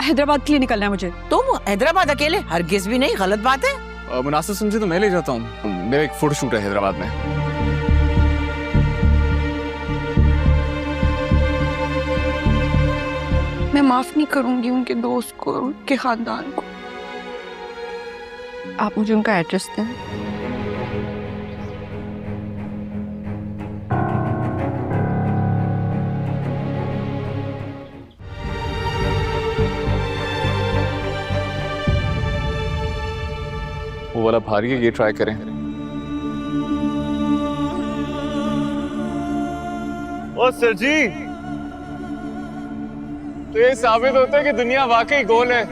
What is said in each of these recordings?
हैदराबाद के लिए निकलना है मुझे। तुम हैदराबाद अकेले? हरगिज भी नहीं, गलत बात है। मुनासिब समझे तो मैं ले जाता हूँ, मेरा एक फोटोशूट है हैदराबाद में। मैं माफ नहीं करूंगी उनके दोस्त को, उनके खानदान को। आप मुझे उनका एड्रेस दें। वो वाला भारी है, ये ट्राई करें। ओ सर जी, तो ये साबित होता है कि दुनिया वाकई गोल है।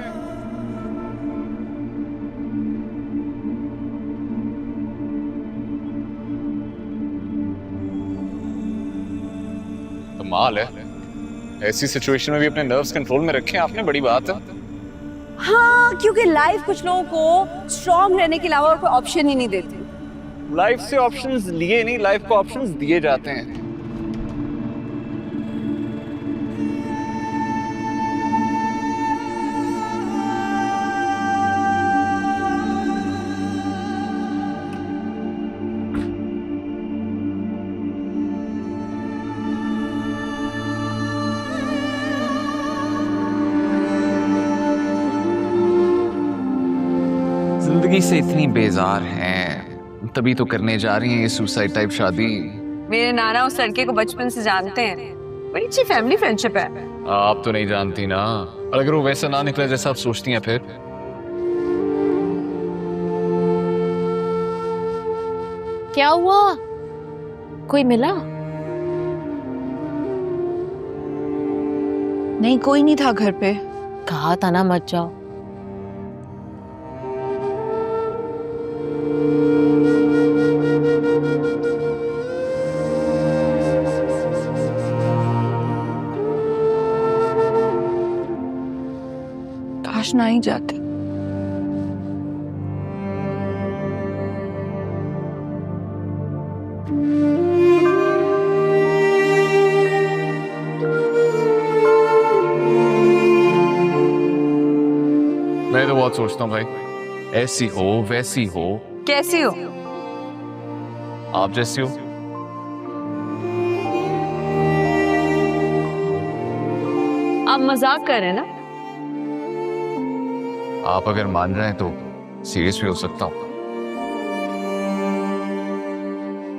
कमाल है, ऐसी सिचुएशन में भी अपने नर्व्स कंट्रोल में रखें आपने, बड़ी बात है। हाँ, क्योंकि लाइफ कुछ लोगों को स्ट्रांग रहने के अलावा और कोई ऑप्शन ही नहीं देती। लाइफ से ऑप्शंस लिए नहीं, लाइफ को ऑप्शंस दिए जाते हैं। जिंदगी से इतनी बेजार हैं, तभी तो करने जा रही हैं ये सुसाइड टाइप शादी। मेरे नाना उस लड़के को बचपन से जानते हैं, बड़ी अच्छी फैमिली फ्रेंडशिप है। आप तो नहीं जानती ना, और अगर वो वैसा ना निकला जैसा आप सोचती हैं फिर? क्या हुआ? कोई मिला? नहीं, कोई नहीं था घर पे। कहा था ना मत जाओ। काश ना ही जाते। मैं तो बहुत सोचता हूँ भाई, ऐसी हो वैसी हो। कैसी हो? आप जैसी हो। आप मजाक कर रहे हैं ना? आप अगर मान रहे हैं तो सीरियस भी हो सकता हूँ।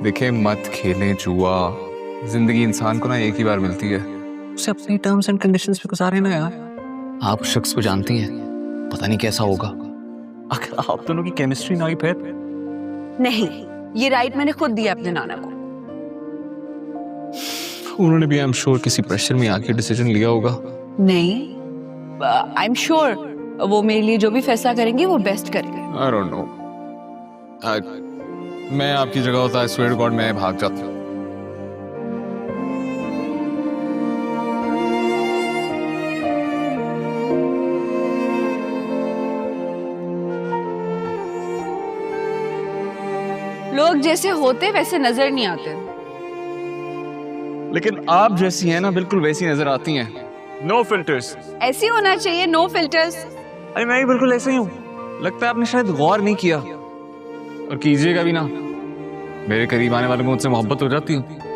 देखिए, मत खेलें जुआ, जिंदगी इंसान को ना एक ही बार मिलती है, उसे अपनी टर्म्स एंड कंडीशंस पे गुजारे ना यार। आप शख्स को जानती हैं, पता नहीं कैसा होगा। अगर आप दोनों की केमिस्ट्री ना हुई फिर? नहीं, ये राइट मैंने खुद दिया अपने नाना को। उन्होंने भी आई एम श्योर किसी प्रेशर में आके डिसीजन लिया होगा। नहीं, आई एम श्योर वो मेरे लिए जो भी फैसला करेंगे वो बेस्ट करेंगे। आई डोंट नो, मैं आपकी जगह होता, आई स्वेयर टू गॉड मैं भाग जाता। लोग जैसे होते वैसे नजर नहीं आते, लेकिन आप जैसी हैं ना बिल्कुल वैसी नजर आती हैं। No filters. ऐसे होना चाहिए, नो फिल्टर्स। अरे मैं भी बिल्कुल ऐसे ही हूँ। लगता है आपने शायद गौर नहीं किया, और कीजिएगा भी ना। मेरे करीब आने वालों को मुझसे मोहब्बत हो जाती है।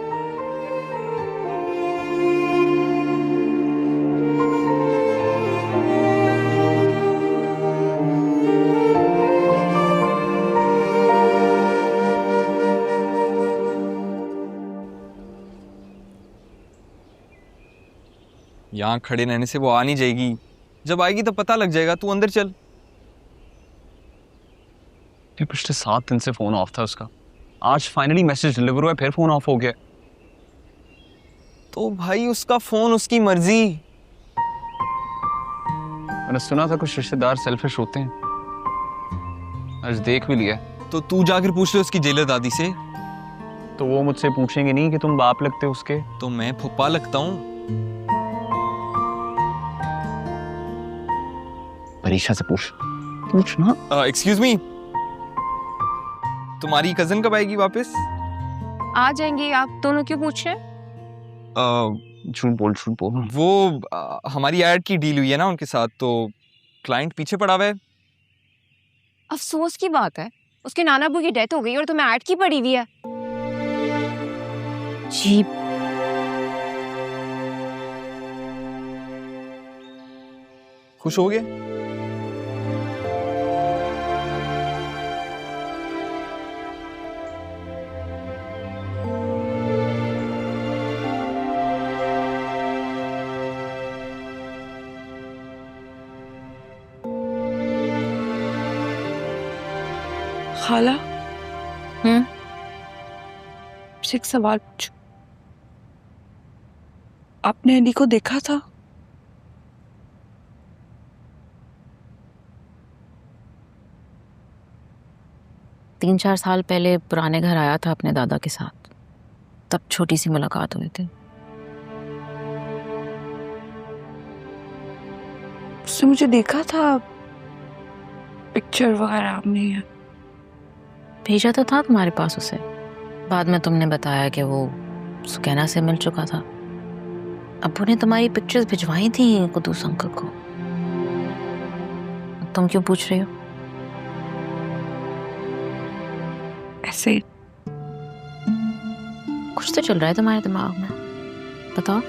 यहाँ खड़े रहने से वो आ नहीं जाएगी, जब आएगी तो पता लग जाएगा। तू अंदर चल। पिछले 7 दिन से फोन ऑफ था उसका, आज फाइनली मैसेज डिलीवर हुआ, फिर फोन ऑफ हो गया। तो भाई उसका फोन, उसकी मर्जी। मैंने सुना था कुछ रिश्तेदार सेल्फिश होते हैं, आज देख भी लिया। तो तू जाकर पूछ ले उसकी जेलर दादी से। तो वो मुझसे पूछेंगे नहीं कि तुम बाप लगते हो उसके? तो मैं फुप्पा लगता हूँ। परीक्षा से पूछ ना। एक्सक्यूज मी, तुम्हारी कजन कब आएगी वापस? आ जाएंगी। आप दोनों क्यों पूछ रहे हैं? झूठ बोल। वो हमारी ऐड की डील हुई है ना उनके साथ, तो क्लाइंट पीछे पड़ा हुआ है। अफसोस की बात है, उसके नाना अबू की डेथ हो गई और तुम्हें ऐड की पड़ी हुई है। जी खुश हो गए? खाला हम्म मुझसे एक सवाल पूछो। आपने अली को देखा था? तीन चार साल पहले पुराने घर आया था अपने दादा के साथ, तब छोटी सी मुलाकात हुई थी। उसने मुझे देखा था, पिक्चर वगैरह आपने भेजा तो था तुम्हारे पास उसे, बाद में तुमने बताया कि वो सुकैना से मिल चुका था। अब्बू ने तुम्हारी पिक्चर्स भिजवाई थी कुदूस अंकल को। तुम क्यों पूछ रही हो? ऐसे कुछ तो चल रहा है तुम्हारे दिमाग में, बताओ।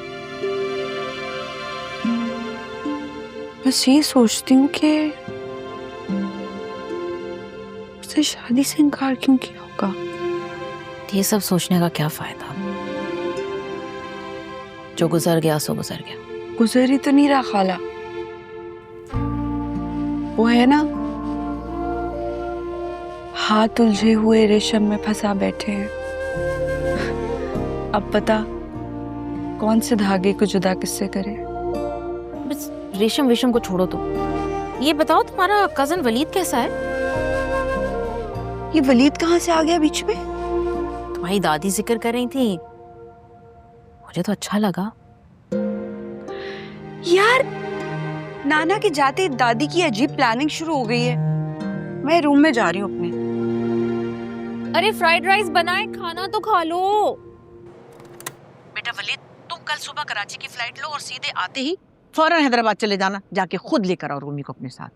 बस ये सोचती हूँ कि उसने शादी से इनकार क्यों किया होगा। ये सब सोचने का क्या फायदा, जो गुजर गया सो गुजर गया। गुजर ही तो नहीं रहा खाला, वो है ना हाथ उलझे हुए रेशम में फंसा बैठे हैं। अब पता कौन से धागे को जुदा किससे करे। बस रेशम वेशम को छोड़ो तुम, ये बताओ तुम्हारा कजन वलीद कैसा है? ये वलीद कहाँ से आ गया बीच में? तुम्हारी दादी जिक्र कर रही थी, मुझे तो अच्छा लगा। यार नाना के जाते दादी की अजीब प्लानिंग शुरू हो गई है। मैं रूम में जा रही हूँ अपने। अरे फ्राइड राइस बनाए, खाना तो खा लो। बेटा वलीद, तुम कल सुबह कराची की फ्लाइट लो और सीधे आते ही फौरन हैदराबाद चले जाना, जाके खुद लेकर आओ रूमी को अपने साथ।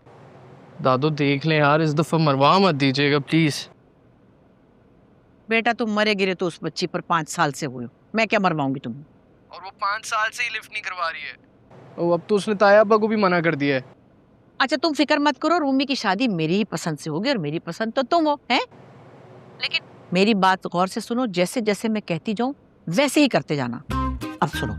दादू देख लें यार, इस दफा मरवा मत दीजिएगा प्लीज। बेटा तुम मरे गिरे तो उस बच्ची पर 5 साल से हुए हो, मैं क्या मरवाऊंगी तुम्हें? और वो 5 साल से ही लिफ्ट नहीं करवा रही है। ओ, अब तो उसने ताया अब्बा को भी मना कर दिया है। अच्छा तुम फिक्र मत करो, रूमी की शादी मेरी ही पसंद से होगी और मेरी पसंद तो तुम हो, हैं? लेकिन मेरी बात गौर से सुनो, जैसे जैसे मैं कहती जाऊं वैसे ही करते जाना। अब सुनो,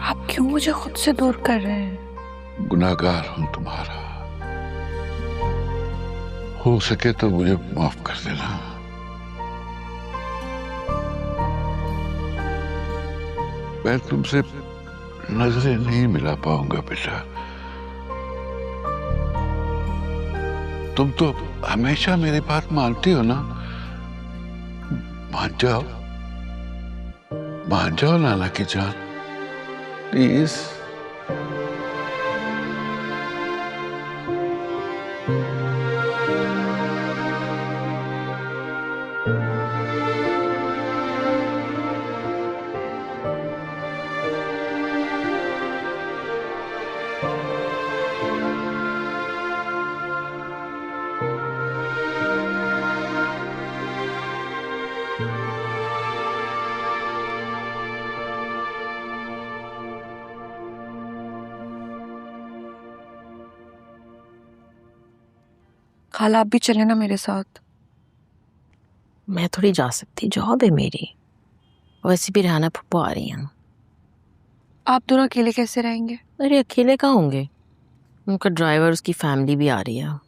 आप क्यों मुझे खुद से दूर कर रहे हैं? गुनाहगार हूं तुम्हारा, हो सके तो मुझे माफ कर देना। मैं तुमसे नजरें नहीं मिला पाऊंगा बेटा। तुम तो हमेशा मेरी बात मानती हो ना। मान जाओ नाना की जान, प्लीज। खाला आप भी चले ना मेरे साथ। मैं थोड़ी जा सकती, जॉब है मेरी। वैसे भी रहना फुप्पो आ रही हैं। आप दोनों अकेले कैसे रहेंगे? अरे अकेले कहाँ होंगे, उनका ड्राइवर उसकी फैमिली भी आ रही है।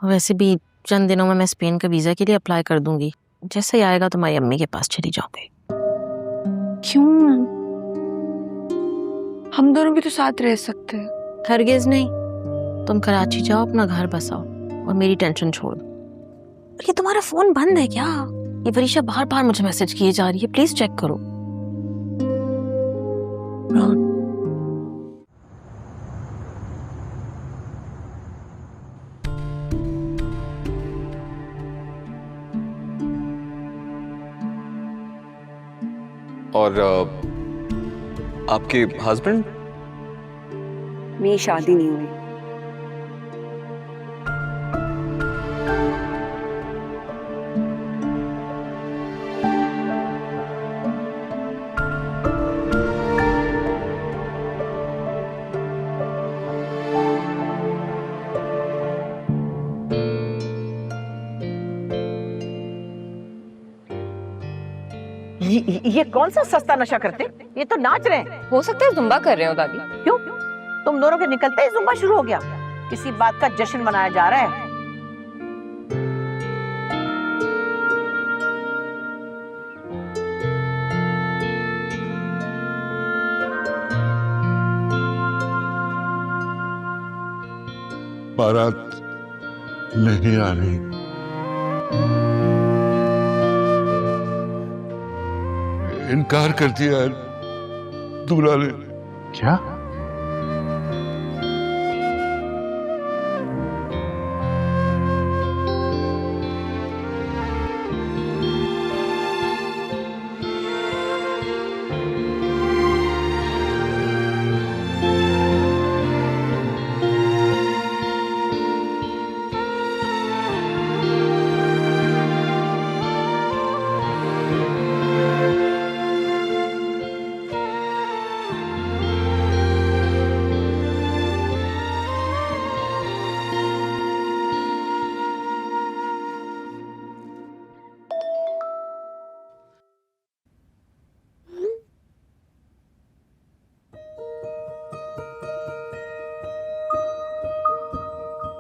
वैसे भी चंद दिनों में मैं स्पेन का वीज़ा के लिए अप्लाई कर दूंगी। जैसे ही आएगा तुम्हारी अम्मी के पास चली जाओगे। क्यों? हम दोनों भी तो साथ रह सकते हैं। हरगिज नहीं, तुम कराची जाओ, अपना घर बसाओ और मेरी टेंशन छोड़ दो। ये तुम्हारा फोन बंद है क्या? ये वरीशा बार बार मुझे मैसेज किए जा रही है, प्लीज चेक करो। और आपके हस्बैंड? मेरी शादी नहीं हुई। ये कौन सा सस्ता नशा करते? ये तो नाच रहे हैं। हो सकता है जुम्बा कर रहे हो दादी। क्यों? तुम दोनों के निकलते ही जुम्बा शुरू हो गया? किसी बात का जश्न मनाया जा रहा है? बारात नहीं आ रही। इनकार कर दिया है दूल्हा ने। क्या?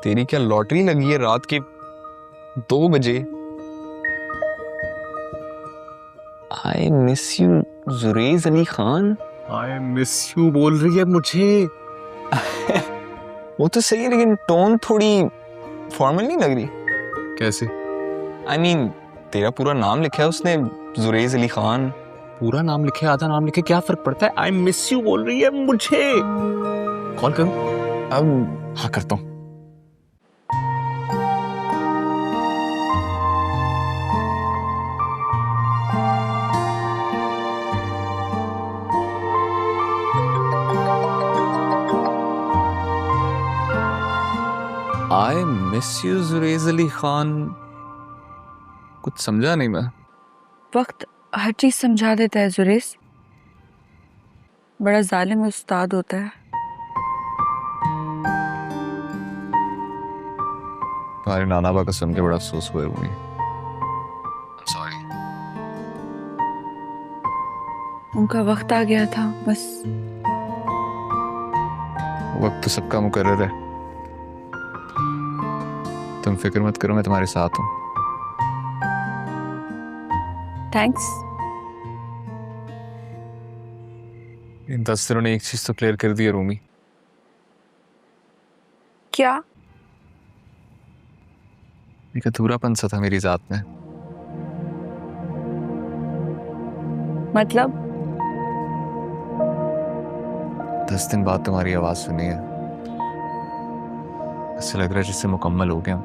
तेरी क्या लॉटरी लगी है रात के 2 बजे? I miss you Jurez Ali Khan. I miss you बोल रही है मुझे। वो तो सही है लेकिन टोन थोड़ी फॉर्मल नहीं लग रही? कैसे? आई मीन तेरा पूरा नाम लिखा है उसने, जुरेज अली खान। पूरा नाम लिखे आधा नाम लिखे क्या फर्क पड़ता है? आई मिस यू बोल रही है मुझे। कॉल करूं? अब हाँ करता हूँ। I miss you Jurez Ali Khan. कुछ समझा नहीं मैं। वक्त हर चीज समझा देता है जुरेस। बड़ा जालिम उस्ताद होता है। तुम्हारे नाना बा का सुन के बड़ा अफसोस हुआ है। सॉरी। उनका वक्त आ गया था बस। वक्त तो सबका मुकर्रर है। तुम फिक्र मत करो, मैं तुम्हारे साथ हूँ। थैंक्स। इन 10 दिनों ने एक चीज तो क्लियर कर दी है रूमी। क्या? एक अधूरापन सा था मेरी जात में। मतलब? 10 दिन बाद तुम्हारी आवाज सुनी है, ऐसा लग रहा है जिससे मुकम्मल हो गया।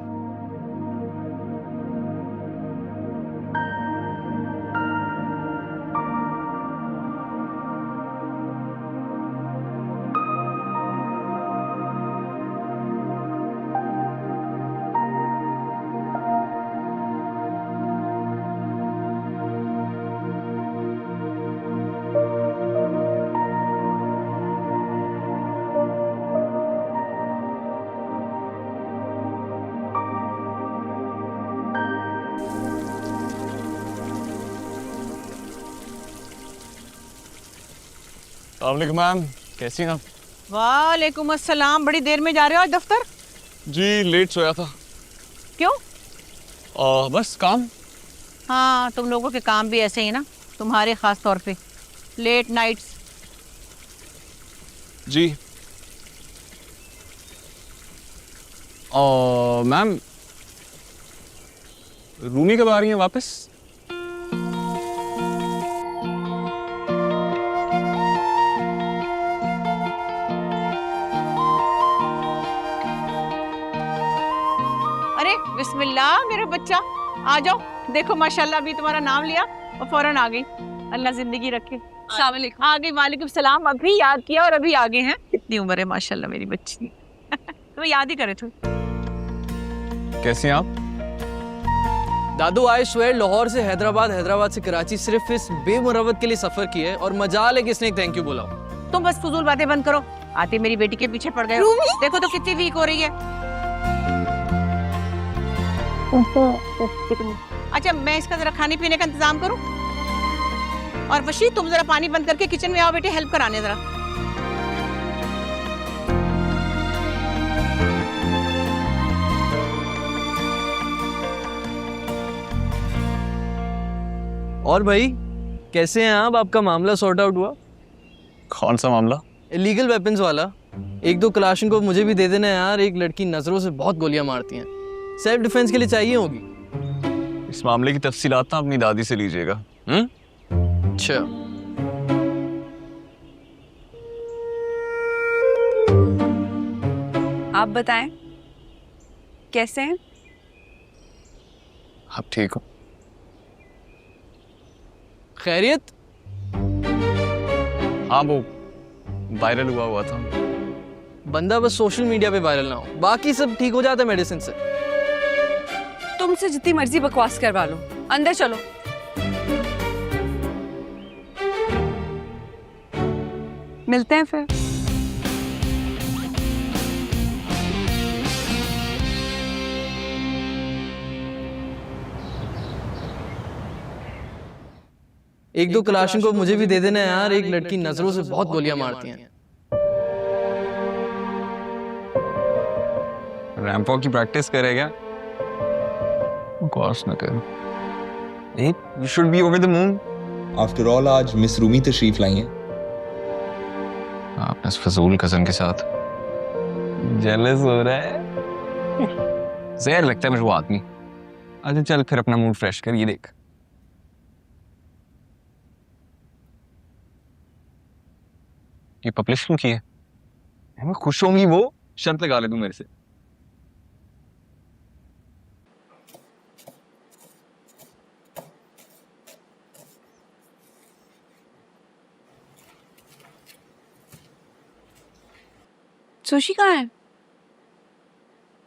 अस्सलाम मैम, कैसी हैं आप? वालेकुम अस्सलाम। बड़ी देर में जा रहे हो आज दफ्तर? जी लेट सोया था। क्यों? बस काम। हाँ, तुम लोगों के काम भी ऐसे ही ना, तुम्हारे खास तौर पे लेट नाइट्स। जी मैम, रूमी कब आ रही हैं वापस? अरे बिस्मिल्लाह मेरा बच्चा, आ जाओ। देखो माशाल्लाह अभी तुम्हारा नाम लिया और फौरन आ गई। अल्लाह जिंदगी रखे। अस्सलाम वालेकुम। आगे वालेकुम सलाम। अभी याद किया और अभी आगे हैं। इतनी उम्र है माशाल्लाह मेरी बच्ची। तो याद ही करे थे। कैसे हैं आप? दादू आई स्वेयर लाहौर से हैदराबाद, हैदराबाद से कराची सिर्फ इस बेमुरवत के लिए सफर किया है और मजाल है किसने एक थैंक यू बोला। तुम बस फजूल बातें बंद करो। आते मेरी बेटी के पीछे पड़ गए हो। देखो तो कितनी वीक हो रही है। अच्छा मैं इसका जरा खाने पीने का इंतजाम करूं। और वशी तुम जरा पानी बंद करके किचन में आओ बेटे, हेल्प कराने जरा। और भाई कैसे हैं आप? आपका मामला सॉर्ट आउट हुआ? कौन सा मामला? इलीगल वेपन्स वाला। एक दो क्लाशनिकोव मुझे भी दे देना यार। एक लड़की नजरों से बहुत गोलियां मारती हैं, सेल्फ डिफेंस के लिए चाहिए होगी। इस मामले की तफसीलात ना अपनी दादी से लीजिएगा। अच्छा आप बताएं कैसे हैं? आप ठीक हो? खैरियत? हाँ वो वायरल हुआ था। बंदा बस सोशल मीडिया पे वायरल ना हो, बाकी सब ठीक हो जाता है मेडिसिन से। तुमसे जितनी मर्जी बकवास करवा लो, अंदर चलो। मिलते हैं फिर। एक दो क्लाशनिकोव मुझे भी दे देना यार। एक लड़की नजरों से बहुत गोलियां मारती हैं। रैंप वॉक की प्रैक्टिस करेगा? बकवास न कर। You should be over the moon. After all आज मिस रूमी तशरीफ लाई हैं। आपने इस फजूल कजन के साथ। जेलस हो रहा है? जहर लगता है मुझे वो आदमी। अच्छा चल फिर अपना मूड फ्रेश कर। ये देख, ये पब्लिश क्यों की है? मैं खुश होंगी वो। शर्त लगा ले तू मेरे से। सुशी कहाँ है?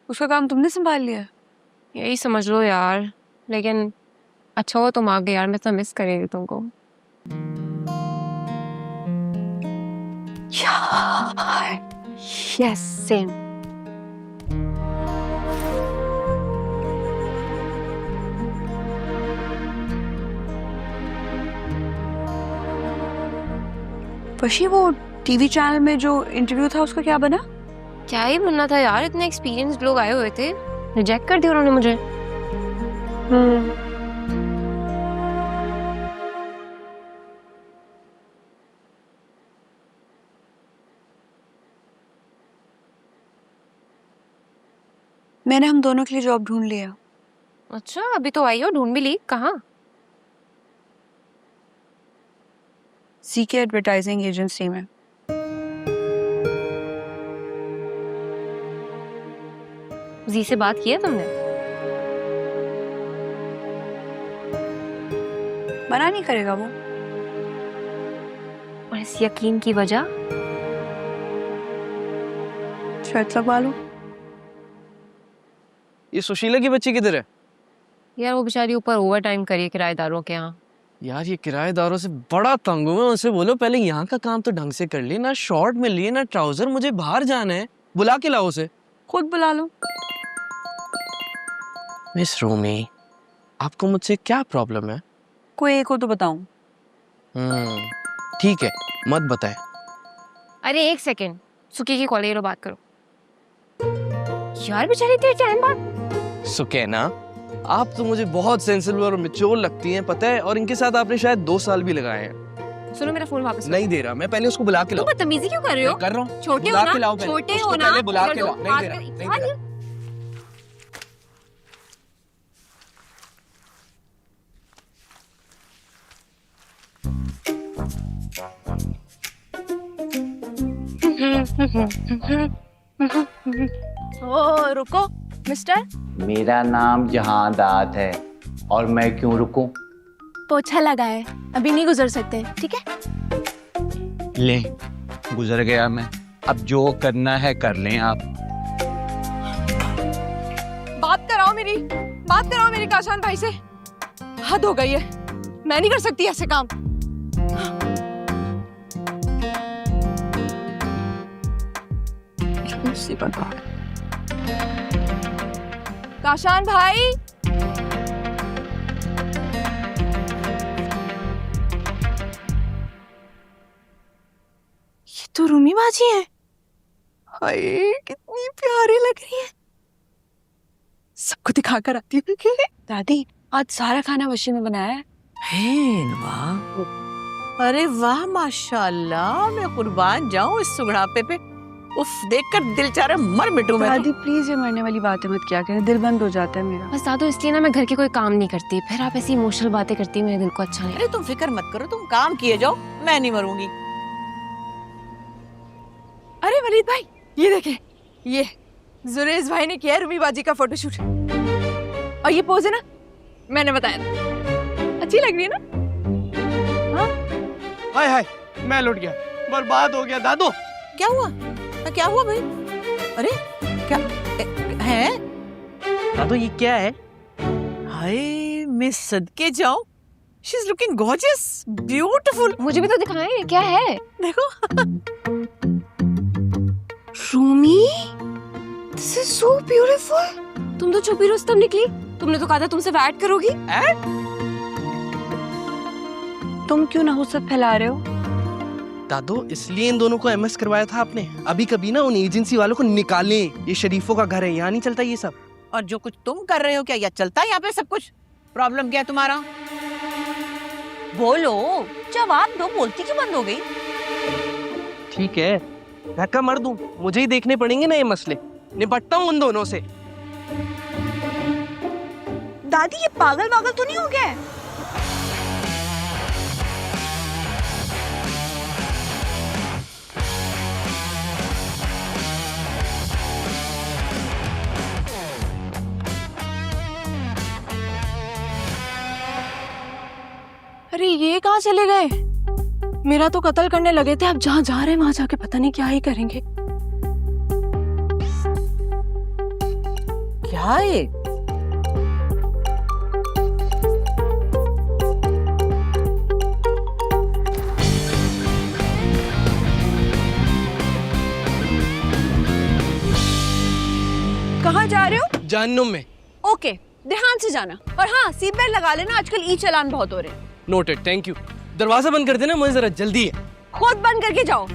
उसका काम तुमने संभाल लिया? यही समझ लो यार, लेकिन अच्छा हो तुम आ गए यार, मैं तो मिस करेगी तुमको। यार यस सेम। वशी वो टीवी चैनल में जो इंटरव्यू था उसका क्या बना? क्या ही बनना था यार, इतने एक्सपीरियंस्ड लोग आए हुए थे, रिजेक्ट कर दिया उन्होंने मुझे। मैंने हम दोनों के लिए जॉब ढूंढ लिया। अच्छा अभी तो आई हो? ढूंढ भी ली? कहाँ? सीके एडवर्टाइजिंग एजेंसी में। जी से बात किया तुमने? मना नहीं करेगा वो। और इस यकीन की वजह? शर्त लगवा लो। ये सुशीला की बच्ची किधर है? यार वो बेचारी ऊपर ओवर टाइम करिए किराएदारों के यहाँ। यार ये किराएदारों से बड़ा तंग हूँ मैं। उनसे बोलो पहले यहाँ का काम तो ढंग से कर ले। ना शॉर्ट में लिए ना ट्राउजर। मुझे बाहर जाना है, बुला के लाओ उसे। खुद बुला लो। मिस रूमी, आपको मुझसे क्या प्रॉब्लम है? कोई एक हो तो बताऊं। ठीक है, मत बताए। अरे एक सेकेंड, सुकी की कॉल, बात करो। यार बेचारी तेरे टाइम बाद। सुकैना, आप तो मुझे बहुत सेंसिबल और मैच्योर लगती हैं, पता है। और इनके साथ आपने शायद 2 साल भी लगाए हैं। सुनो मेरा फोन वापस नहीं दे रहा मैं। पहले उसको बुला के लाओ। तुम बदतमीजी क्यों कर रहे हो? कर रहा हूँ। छोटे हो बुला ना, के लाओ पहले। छोटे उसको हो ना, पहले बुला के कर लाओ। दो, नहीं दे रहा, नहीं दे रहा। ओ रुको मिस्टर। मेरा नाम जहांदाद है और मैं क्यों रुकूं? पोछा लगा है, अभी नहीं गुजर सकते, ठीक है? ले, गुजर गया मैं। अब जो करना है कर लें आप। बात कराओ मेरी काशान भाई से। हद हो गई है, मैं नहीं कर सकती ऐसे काम। काशान भाई, ये तो रूमी बाजी है। हाय कितनी प्यारी लग रही है। सबको दिखा कर आती हूँ। दादी आज सारा खाना मशीन में बनाया है। वाह, अरे वाह माशाल्लाह, मैं कुर्बान जाऊं इस सुगड़ापे पे। उफ, देखकर दिल चाह रहा मर मिटूं मैं। दादी प्लीज ये मरने वाली बातें मत किया करें, दिल बंद हो जाता है मेरा। बस दादू इसलिए ना मैं घर के कोई काम नहीं करती, फिर आप ऐसी इमोशनल बातें करती है, मेरे दिल को अच्छा नहीं। अरे तुम फिक्र मत करो, तुम काम किए जाओ, मैं नहीं मरूंगी। अरे वलीद भाई ये देखे, ये जुरेज भाई ने किया है रूमी बाजी का फोटोशूट। और ये पोज है ना, मैंने बताया था। अच्छी लग रही है ना? हाँ? हाय हाय, मैं लुट गया, बर्बाद हो गया दादू। क्या हुआ? क्या हुआ भाई? अरे क्या है दादू ये क्या है? हाय, मैं सदके जाऊं, she is looking gorgeous, beautiful. मुझे भी तो दिखाएं क्या है। देखो Rumi, this is so beautiful. तुम तो छुपी रुस्तम निकली। तुमने तो कहा था तुमसे ऐड करोगी। तुम क्यों नहुसत फैला रहे हो? दादू इसलिए इन दोनों को एमएस करवाया था आपने। अभी कभी ना उन एजेंसी वालों को निकालें, ये शरीफों का घर है, यहाँ नहीं चलता ये सब। और जो कुछ तुम कर रहे हो क्या यह चलता है यहाँ पे सब कुछ? प्रॉब्लम क्या है तुम्हारा? बोलो, जवाब दो, बोलती क्यों बंद हो गई? ठीक है, धक्का मर दूं, मुझे ही देखने पड़ेंगे ना ये मसले। निपटता हूँ उन दोनों से। दादी ये पागल तो नहीं हो गया है? अरे ये कहाँ चले गए? मेरा तो कत्ल करने लगे थे, अब जहाँ जा रहे हैं वहां जाके पता नहीं क्या ही करेंगे। क्या है? कहाँ जा रहे हो? जहन्नुम में। ओके, ध्यान से जाना। और हाँ, सीट बेल्ट लगा लेना, आजकल ई चालान बहुत हो रहे हैं। Noted, thank you. दरवाजा बंद कर देना, मुझे जरा जल्दी है। खुद बंद करके जाओ।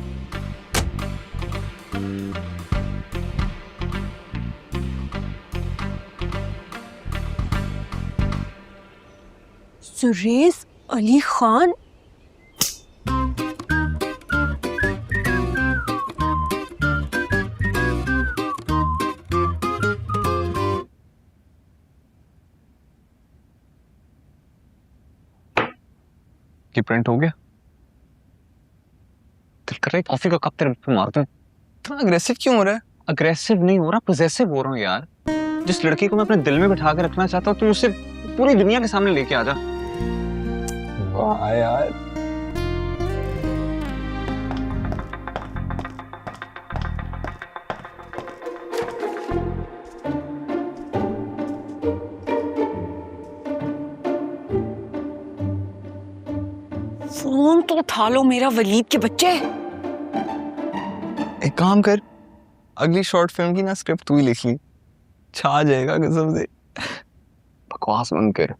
सुरेश अली खान, कि प्रिंट हो गया? दिल कर रहा है कॉफी का कप तेरे पे मार दूं। इतना अग्रेसिव क्यों हो रहा है? अग्रेसिव नहीं हो रहा, पॉजेसिव हो रहा हूँ यार। जिस लड़की को मैं अपने दिल में बिठा के रखना चाहता हूँ, तुम उसे पूरी दुनिया के सामने लेके आ जा। वाह यार, फोन तो उठा लो मेरा वलीद के बच्चे। एक काम कर, अगली शॉर्ट फिल्म की ना स्क्रिप्ट तू ही लिख ली, छा जाएगा कसम से। बकवास बंद कर।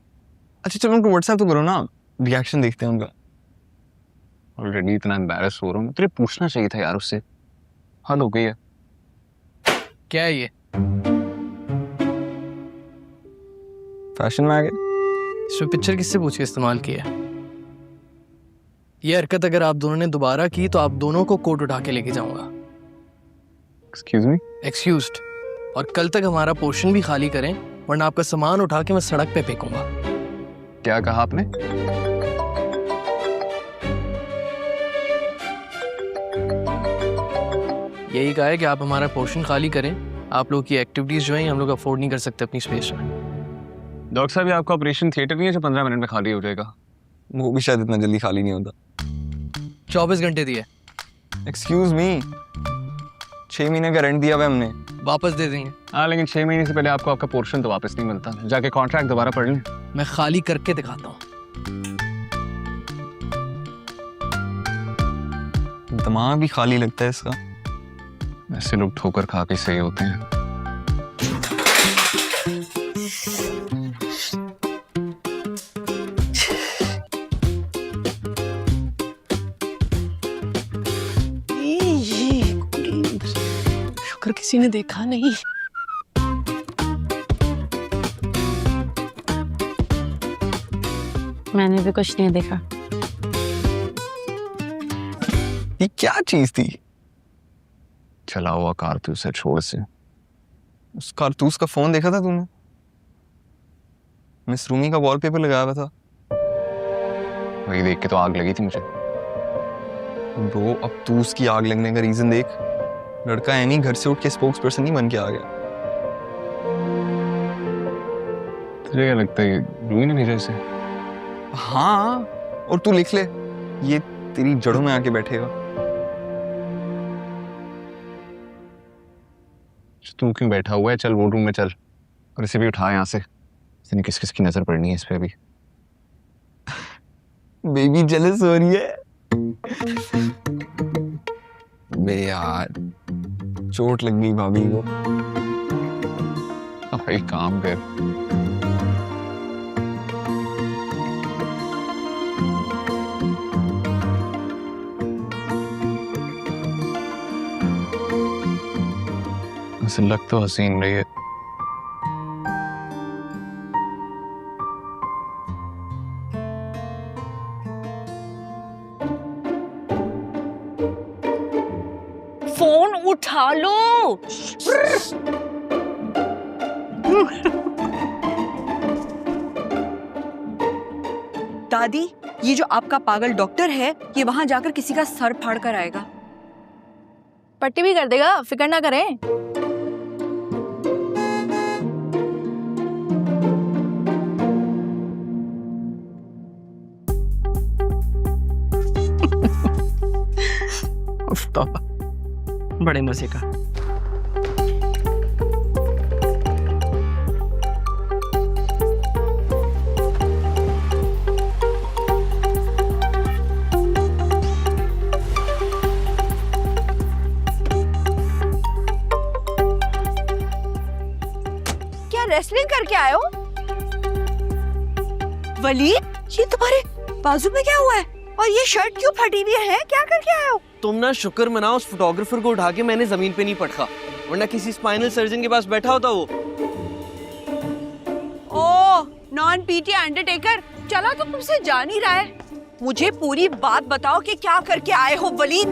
अच्छा चलो उनको व्हाट्सएप तो करो ना, रिएक्शन देखते हैं उनका। ऑलरेडी इतना एम्बैरेस हो रहा हूँ, तुझे पूछना चाहिए था यार उससे। हद हो गई है। क्या है ये? फैशन में आ गए। इसमें पिक्चर किससे पूछ के इस्तेमाल किया? ये हरकत अगर आप दोनों ने दोबारा की तो आप दोनों को कोर्ट उठा के लेके जाऊंगा। Excuse me? एक्सक्यूज्ड। और कल तक हमारा पोर्शन भी खाली करें, वरना आपका सामान उठा के मैं सड़क पे फेंकूंगा। क्या कहा आपने? यही कहा है कि आप हमारा पोर्शन खाली करें। आप लोग की एक्टिविटीज जो हैं हम लोग अफोर्ड नहीं कर सकते अपनी स्पेस में। डॉक्टर साहब, ये आपका ऑपरेशन थिएटर नहीं है जो 15 मिनट में खाली हो जाएगा। वो भी शायद इतना जल्दी खाली नहीं होता। 24 घंटे दिए, एक्सक्यूज मी, 6 महीने का रेंट दिया हुआ है हमने। वापस दे देंगे। हाँ, लेकिन 6 महीने से पहले आपको आपका पोर्शन तो वापस नहीं मिलता। जाके कॉन्ट्रैक्ट दोबारा पढ़ लें। मैं खाली करके दिखाता हूँ। दिमाग भी खाली लगता है इसका। ऐसे लोग ठोकर खा के सही होते हैं। शुक्र किसी ने देखा नहीं। मैंने भी कुछ नहीं देखा। ये क्या चीज थी? चला हुआ कारतूस है, छोड़ से। उस कारतूस का फोन देखा था तूने? मिस रूमी का वॉलपेपर लगाया हुआ था। वही देख के तो आग लगी थी मुझे। ब्रो, अब तू उसकी आग लगने का रीजन देख। लड़का है नहीं, घर से उठ के स्पोक्स पर्सन नहीं बन के आ गया। तुझे क्या लगता है रूही ने भेजा इसे? हाँ, और तू लिख ले, ये तेरी जड़ों में आके बैठेगा। तू क्यों बैठा हुआ है? चल वो रूम में चल और इसे भी उठा यहाँ से। इसने किस किस की नजर पड़नी है इस पे अभी। बेबी जेलस हो रही है। बे यार, चोट लग गई भाभी को। भाई काम कर। ऐसे लग तो हसीन रही है। फोन उठा लो। दादी, ये जो आपका पागल डॉक्टर है, ये वहां जाकर किसी का सर फाड़ कर आएगा। पट्टी भी कर देगा, फिक्र ना करें। बड़े मजे का। क्या रेसलिंग करके आए हो? वलीद, ये तुम्हारे बाजू में क्या हुआ है? और ये शर्ट क्यों फटी हुई है? क्या करके आए हो? तुम ना शुक्र मनाओ, उस फोटोग्राफर को उठा के मैंने जमीन पे नहीं पटका, वरना किसी स्पाइनल सर्जन के पास बैठा होता वो। ओह, नॉन पीटी अंडरटेकर, चला तो तुमसे जान ही रहा है। मुझे पूरी बात बताओ कि क्या करके आए हो वलीद।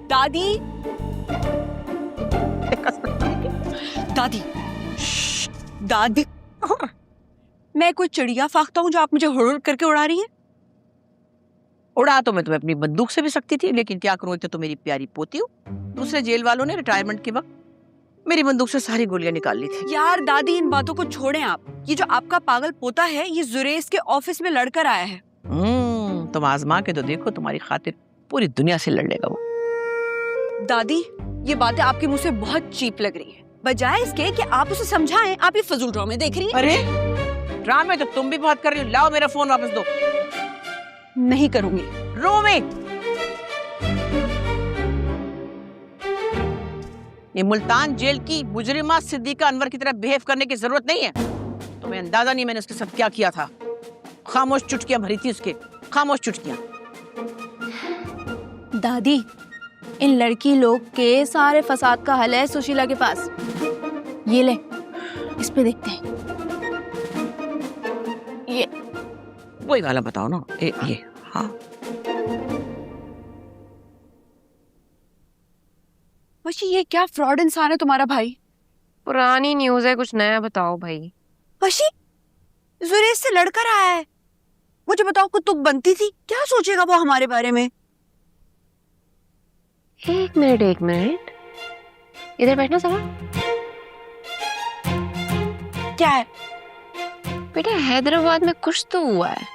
दादी, दादी, दादी, मैं कोई चिड़िया फाख्ता हूँ जो आप मुझे हुड़ करके उड़ा रही हैं? उड़ा तो मैं तुम्हें अपनी बंदूक से भी सकती थी, लेकिन क्या करूं, तो मेरी प्यारी पोती हूँ। दूसरे जेल वालों ने रिटायरमेंट के वक्त मेरी बंदूक से सारी गोलियां निकाल ली थी। यार दादी, इन बातों को छोड़ें आप। ये जो आपका पागल पोता है, ये जुरेस के ऑफिस में लड़कर आया है। तुम आजमा के तो देखो, तुम्हारी खातिर पूरी दुनिया से लड़ लेगा वो। दादी, ये बातें आपके मुंह से बहुत चीप लग रही है। बजाय इसके कि आप उसे समझाएं, आप ये फजूल ड्रामे देख रही हैं। अरे ड्रामे तो तुम भी बहुत कर रही हो। लाओ मेरा फोन वापस दो। नहीं करूंगी। रूमी, ये मुल्तान जेल की मुजरिमा सिद्दीका अनवर की तरह बिहेव करने की जरूरत नहीं है। तुम्हें अंदाजा नहीं मैंने उसके साथ क्या किया था। खामोश चुटकियां भरी थी उसके, खामोश चुटकियां। दादी, इन लड़की लोग के सारे फसाद का हल है सुशीला के पास। ये ले, इस पे देखते हैं। ये वही वाला बताओ ना। ये हाँ, वशी, ये क्या फ्रॉड इंसान है तुम्हारा भाई? पुरानी न्यूज़ है, कुछ नया बताओ भाई। वशी, जुरेस से लड़कर आया है। मुझे बताओ, कुतुब बनती थी, क्या सोचेगा वो हमारे बारे में? एक मिनट, इधर बैठना जरा। क्या है? बेटा हैदराबाद में कुछ तो हुआ है।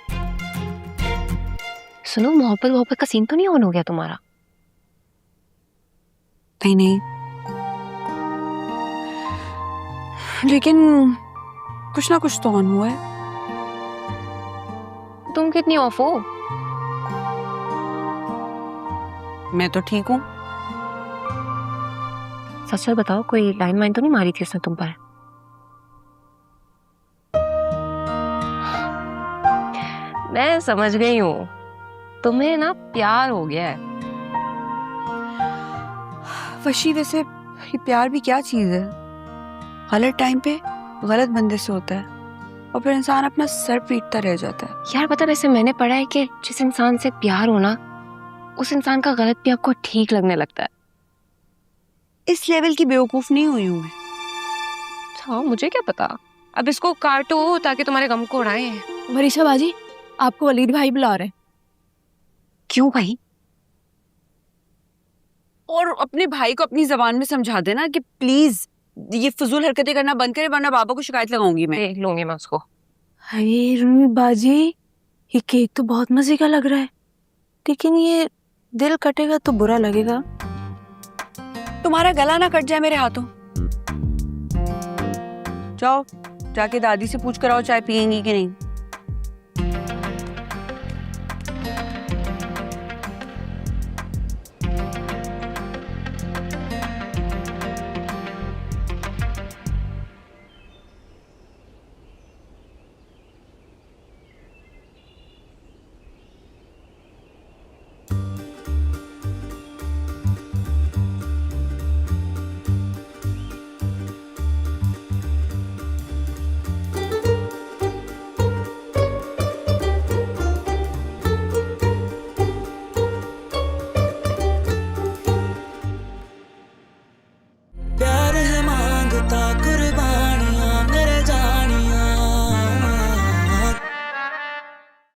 सुनो, मोहब्बत का सीन तो नहीं ऑन हो गया तुम्हारा? नहीं नहीं, लेकिन कुछ ना कुछ तो ऑन हुआ है। तुम कितनी ऑफ हो? मैं तो ठीक हूँ। सच सच बताओ, कोई लाइन वाइन तो नहीं मारी थी उसने तुम पर? मैं समझ गई हूँ, तुम्हें ना प्यार हो गया है। वशी, वैसे ये प्यार भी क्या चीज है? गलत टाइम पे गलत बंदे से होता है और फिर इंसान अपना सर पीटता रह जाता है। यार पता, वैसे मैंने पढ़ा है कि जिस इंसान से प्यार हो ना, उस इंसान का गलत भी आपको ठीक लगने लगता है। इस लेवल की बेवकूफ नहीं हुई हूँ मैं। हाँ, मुझे क्या पता। अब इसको काटो ताकि तुम्हारे गम को उड़ाए। मरीशा बाजी, आपको वलीद भाई बुला रहे हैं। क्यों भाई? और अपने भाई को अपनी जबान में समझा देना कि प्लीज ये फजूल हरकतें करना बंद करे, वरना बाबा को शिकायत लगाऊंगी मैं। देख लूंगी मैं उसको। अरे रूमी बाजी, ये केक तो बहुत मजे का लग रहा है, लेकिन ये दिल कटेगा तो बुरा लगेगा। तुम्हारा गला ना कट जाए मेरे हाथों। जाओ, जाके दादी से पूछ कर आओ चाय पियेंगी कि नहीं।